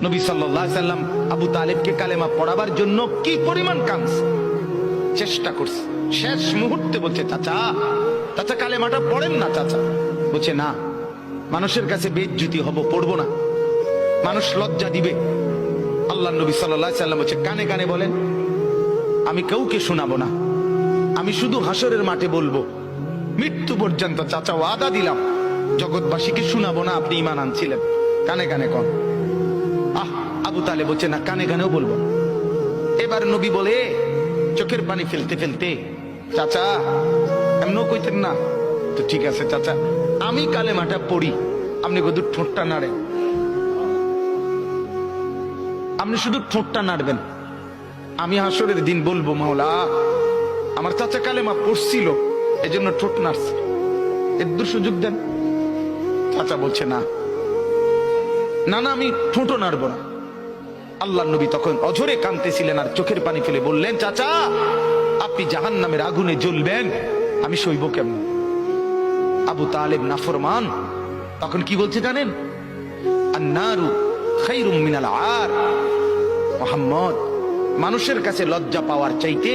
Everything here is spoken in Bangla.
নবী সাল্লাল্লাহু আলাইহি সাল্লাম আবু তালেবকে কালেমা পড়াবার জন্য কি পরিমাণ কাঁদছে, চেষ্টা করছে। শেষ মুহূর্তে বলছে, চাচা চাচা কালেমাটা পড়েন না চাচা। বলছে না, মানুষের কাছে বেইজ্জতি হব, পড়বো না, মানুষ লজ্জা দিবে। আল্লাহ নবী সাল্লাল্লাহু আলাইহি সাল্লাম বলছে, কানে কানে বলেন, আমি কাউকে শোনাবো না, আমি শুধু হাসরের মাঠে বলবো, মৃত্যু পর্যন্ত চাচা ওয়াদা দিলাম জগৎবাসীকে শোনাবো না আপনি ঈমান আনছিলেন। কানে কানে কন। আবু তালেব বলছে না, কানে কানেও বলবো। এবার নবী বলে চোখের পানি ফেলতে ফেলতে, চাচা এমনও কইতেন না তো, ঠিক আছে চাচা আমি কালেমাটা পড়ি, আপনি শুধু ঠোঁটটা নাড়েন, আপনি শুধু ঠোঁটটা নাড়বেন, আমি হাসরের দিন বলবো মাওলা আমার চাচা কালেমা পড়ছিল এজন্য ঠোঁট নাড়ছে, একটু সুযোগ দেন। চাচা বলছে না না না, আমি ঠোঁটও নাড়বো না। আল্লাহ নবী তখন অঝরে কাঁদতেছিলেন আর চোখের পানি ফেলে বললেন, চাচা আপনি জাহান্নামের আগুনে জ্বলবেন, আমি সইব কেমন? আবু তালেব নাফরমান তখন কি বলছে জানেন? আন্নারু খায়রুম মিনাল আর। মুহাম্মদ, মানুষের কাছে লজ্জা পাওয়ার চাইতে